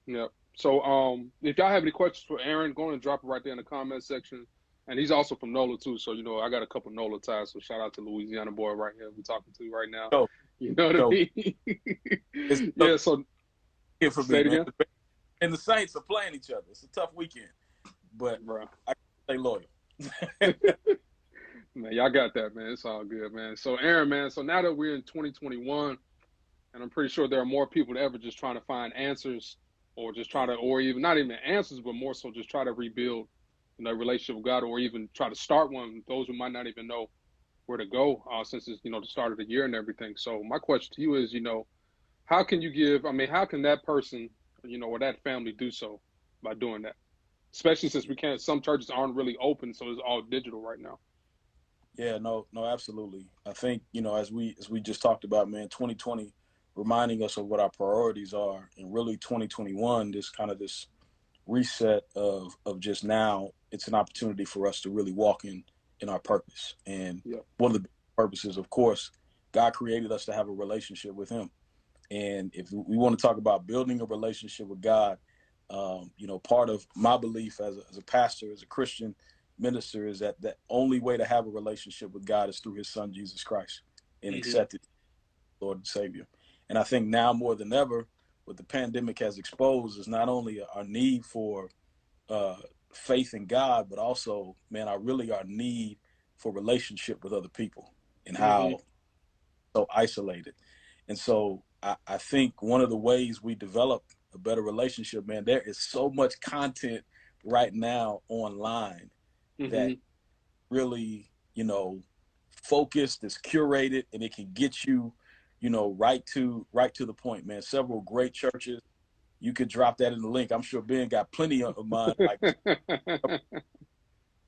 Yep. So, if y'all have any questions for Aaron, go ahead and drop it right there in the comment section. And he's also from NOLA too, so I got a couple NOLA ties. So shout out to Louisiana boy right here we're talking to right now. Oh, you know what I mean? Yeah. So here for me, man. And the Saints are playing each other. It's a tough weekend, but bro, I can stay loyal. Man, y'all got that, man. It's all good, man. So Aaron, man. So now that we're in 2021, and I'm pretty sure there are more people than ever just trying to find answers, or just trying to, or even not even answers, but more so just try to rebuild relationship with God, or even try to start one. Those who might not even know where to go, since it's the start of the year and everything. So my question to you is, how can you give? I mean, how can that person, or that family do so by doing that? Especially since we can't. Some churches aren't really open, so it's all digital right now. Yeah, no, absolutely. I think as we just talked about, man, 2020 reminding us of what our priorities are, and really 2021, this reset of just now, it's an opportunity for us to really walk in our purpose. And one of the purposes, of course, God created us to have a relationship with him. And if we want to talk about building a relationship with God, part of my belief as a pastor, as a Christian minister, is that the only way to have a relationship with God is through his son, Jesus Christ, and accepted Lord and Savior. And I think now more than ever, what the pandemic has exposed is not only our need for faith in God, but also, man, our need for relationship with other people, and how so isolated. And so I think one of the ways we develop a better relationship, man, there is so much content right now online that really, focused, is curated, and it can get you, right to the point, man. Several great churches. You could drop that in the link. I'm sure Ben got plenty of mine. Like, I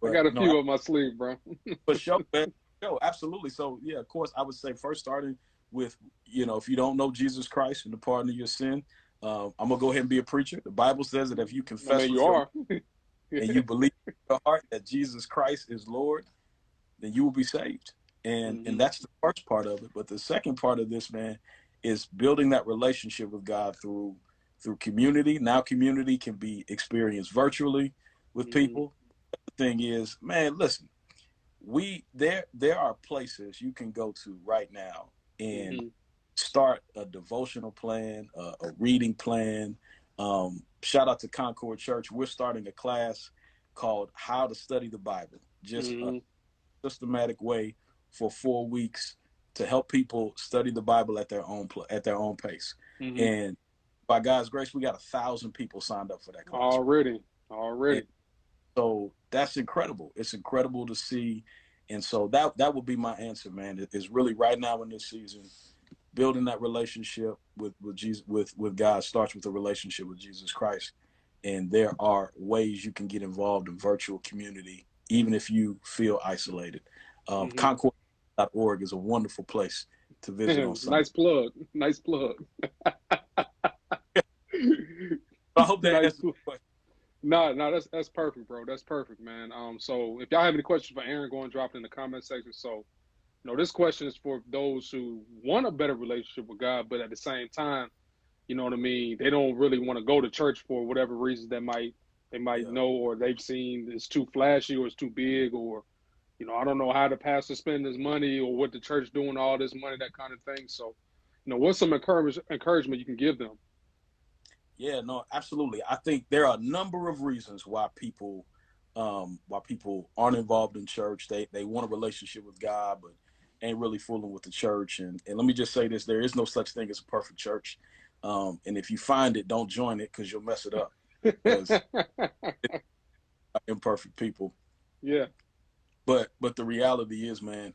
got a few up my sleeve, bro. For sure, man. Absolutely. So, yeah, of course, I would say first starting with, if you don't know Jesus Christ and the pardon of your sin, I'm going to go ahead and be a preacher. The Bible says that if you confess you are. and you believe in your heart that Jesus Christ is Lord, then you will be saved. And that's the first part of it. But the second part of this, man, is building that relationship with God through community. Now community can be experienced virtually with people. The thing is, man, listen, there are places you can go to right now and start a devotional plan, a reading plan. Shout out to Concord Church. We're starting a class called How to Study the Bible. Just a systematic way for 4 weeks to help people study the Bible at their own pace. And by God's grace, we got 1,000 people signed up for that class already. And so that's incredible. It's incredible to see. And so that would be my answer, man. Is really right now in this season, building that relationship with Jesus, with God, starts with a relationship with Jesus Christ. And there are ways you can get involved in virtual community, even if you feel isolated. Concord.org is a wonderful place to visit on Sunday. Nice plug. I hope that answers the question. No, that's perfect, bro. That's perfect, man. So if y'all have any questions for Aaron, go and drop it in the comment section. So You know, this question is for those who want a better relationship with God, but at the same time, you know what I mean, they don't really want to go to church for whatever reasons they might Yeah. know, or they've seen it's too flashy or it's too big, or you know, I don't know how the pastor spend his money or what the church doing all this money, that kind of thing. So, you know, what's some encouragement you can give them? Yeah, no, absolutely. I think there are a number of reasons why people aren't involved in church. They want a relationship with God, but ain't really fooling with the church. And let me just say this: there is no such thing as a perfect church. And if you find it, don't join it because you'll mess it up. Because it's imperfect people. Yeah. But the reality is, man,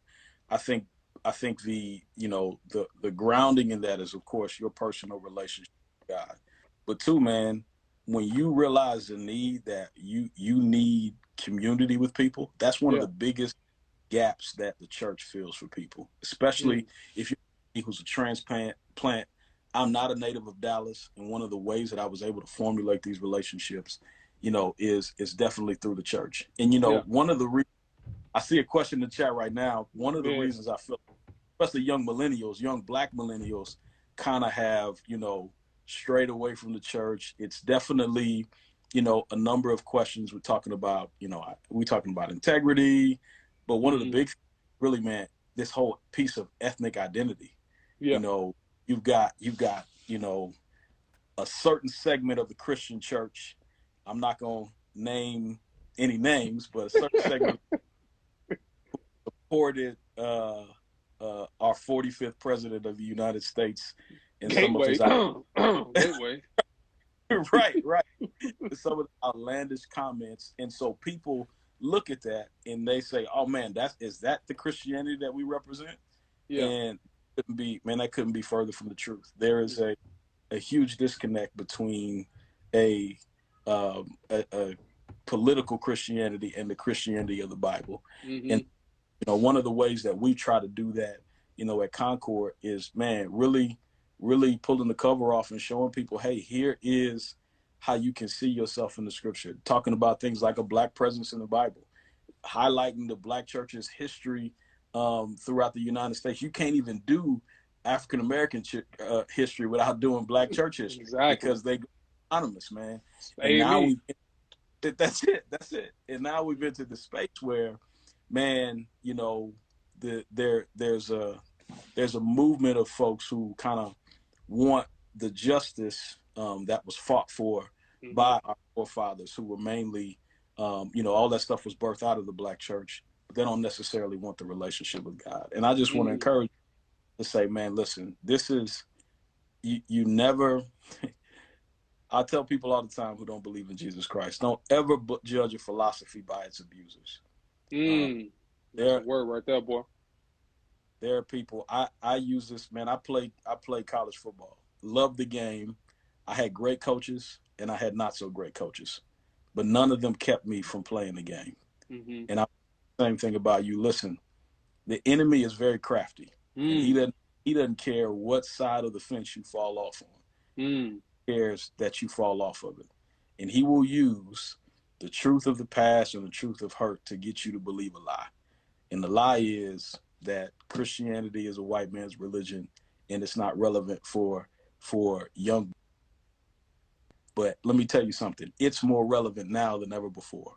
I think the the grounding in that is, of course, your personal relationship with God. But two, man, when you realize the need that you need community with people, that's one of Yeah. the biggest gaps that the church fills for people, especially if you're who's a transplant plant. I'm not a native of Dallas, and one of the ways that I was able to formulate these relationships, is definitely through the church. And Yeah. one of the I see a question in the chat right now. One of the Yeah. reasons I feel, especially young black millennials, kind of have, strayed away from the church. It's definitely, a number of questions we're talking about. We're talking about integrity, but one of the big, really, man, this whole piece of ethnic identity. Yeah. You've got, a certain segment of the Christian church. I'm not going to name any names, but a certain segment supported our 45th president of the United States and some of Gateway. his Gateway. right some of the outlandish comments, and so people look at that and they say, oh man, is that the Christianity that we represent? Yeah. And that couldn't be further from the truth. There is a huge disconnect between a political Christianity and the Christianity of the Bible. And one of the ways that we try to do that, at Concord is, man, really, really pulling the cover off and showing people, hey, here is how you can see yourself in the scripture, talking about things like a black presence in the Bible, highlighting the black church's history throughout the United States. You can't even do African American history without doing black church history, Exactly. because they go anonymous, man. And now Amen. that's it. And now we've been to the space where, man, there's a movement of folks who kind of want the justice that was fought for by our forefathers, who were mainly, all that stuff was birthed out of the black church, but they don't necessarily want the relationship with God. And I just want to encourage you to say, man, listen, this is, you never, I tell people all the time who don't believe in Jesus Christ, don't ever judge a philosophy by its abusers. That's a word right there, boy. There are people, I use this, man. I played college football, loved the game. I had great coaches and I had not so great coaches, but none of them kept me from playing the game. And same thing about you. Listen, the enemy is very crafty, and he doesn't care what side of the fence you fall off on. He cares that you fall off of it, and he will use the truth of the past and the truth of hurt to get you to believe a lie. And the lie is that Christianity is a white man's religion and it's not relevant for young. But let me tell you something, it's more relevant now than ever before.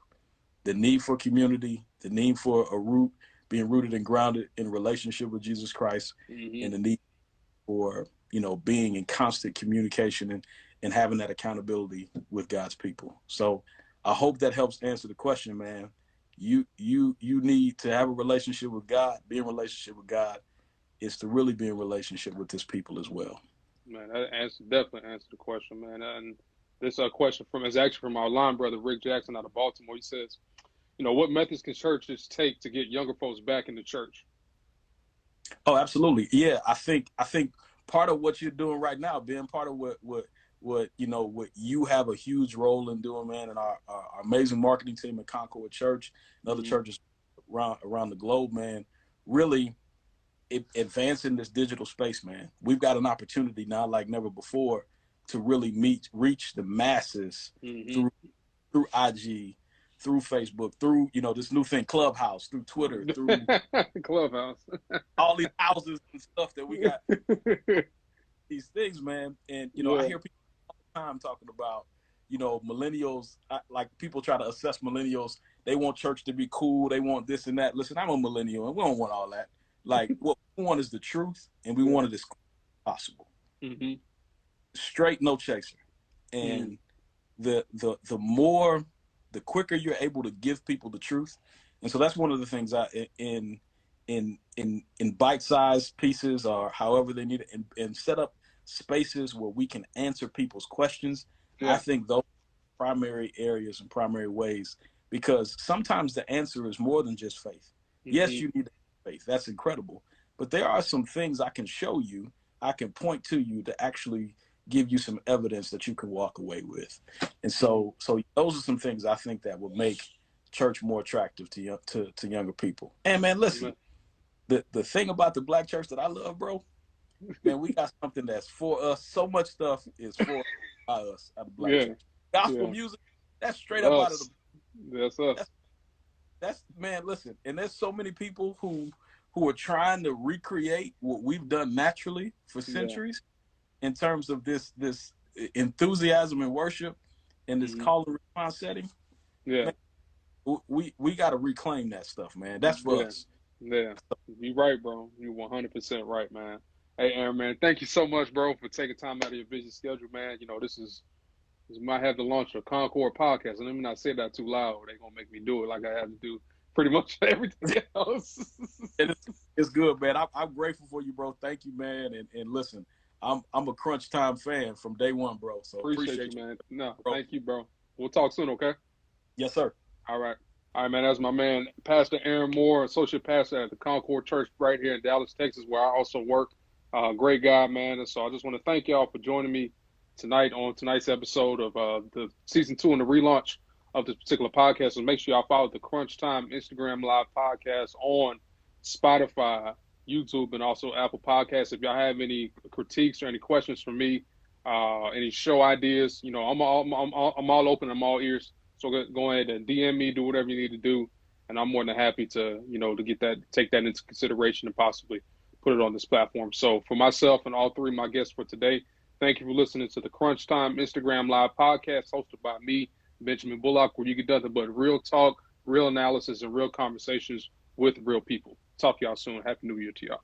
The need for community, the need for being rooted and grounded in relationship with Jesus Christ, and the need for, being in constant communication and having that accountability with God's people. So I hope that helps answer the question, man. You need to have a relationship with God. Be in relationship with God is to really be in relationship with His people as well. Man, that definitely answered the question, man. And this question is actually from our line brother Rick Jackson out of Baltimore. He says, what methods can churches take to get younger folks back in the church? Oh, absolutely. Yeah, I think part of what you're doing right now, being part of what you have a huge role in doing, man, and our amazing marketing team at Concord Church and other churches around the globe, man, really advancing this digital space, man. We've got an opportunity now like never before to really reach the masses through IG, through Facebook, through, you know, this new thing, Clubhouse, through Twitter, through Clubhouse, all these houses and stuff that we got, these things, man. And, you know, I hear people all the time talking about, you know, millennials, like people try to assess millennials. They want church to be cool. They want this and that. Listen, I'm a millennial and we don't want all that. Like what we want is the truth, and we want it as cool as possible. Mm-hmm. Straight, no chaser. And the quicker you're able to give people the truth. And so that's one of the things in bite-sized pieces, or however they need it, and set up spaces where we can answer people's questions. I think those are primary areas and primary ways, because sometimes the answer is more than just faith. Mm-hmm. Yes, you need faith. That's incredible. But there are some things I can show you, I can point to you to actually give you some evidence that you can walk away with. And so those are some things I think that would make church more attractive to younger people. And man, listen, the thing about the Black church that I love, bro, man, we got something that's for us. So much stuff is for us at the Black church. Gospel music, that's straight up out of the. That's us. That's man, listen, and there's so many people who are trying to recreate what we've done naturally for centuries in terms of this enthusiasm and worship in this call and response setting. Man, we got to reclaim that stuff, man. That's for us. Yeah, you're right, bro. You're 100% right, man. Hey, Aaron, man, thank you so much, bro, for taking time out of your busy schedule, man. You know, this might have to launch a Concord podcast, and let me not say that too loud. They're gonna make me do it like I have to do pretty much everything else. It's good, man. I'm grateful for you, bro. Thank you, man. And listen, I'm a Crunch Time fan from day one, bro. So appreciate you, man. No, bro. Thank you, bro. We'll talk soon, okay? Yes, sir. All right, man. That's my man, Pastor Aaron Moore, associate pastor at the Concord Church right here in Dallas, Texas, where I also work. Great guy, man. And so I just want to thank y'all for joining me tonight on tonight's episode of the season 2 and the relaunch of this particular podcast. So make sure y'all follow the Crunch Time Instagram Live podcast on Spotify, YouTube, and also Apple Podcasts. If y'all have any critiques or any questions for me, any show ideas, you know, I'm all open. I'm all ears. So go ahead and DM me, do whatever you need to do, and I'm more than happy to, you know, to take that into consideration and possibly put it on this platform. So for myself and all three of my guests for today, thank you for listening to the Crunch Time Instagram Live podcast hosted by me, Benjamin Bullock, where you get nothing but real talk, real analysis, and real conversations with real people. Talk to y'all soon. Happy New Year to y'all.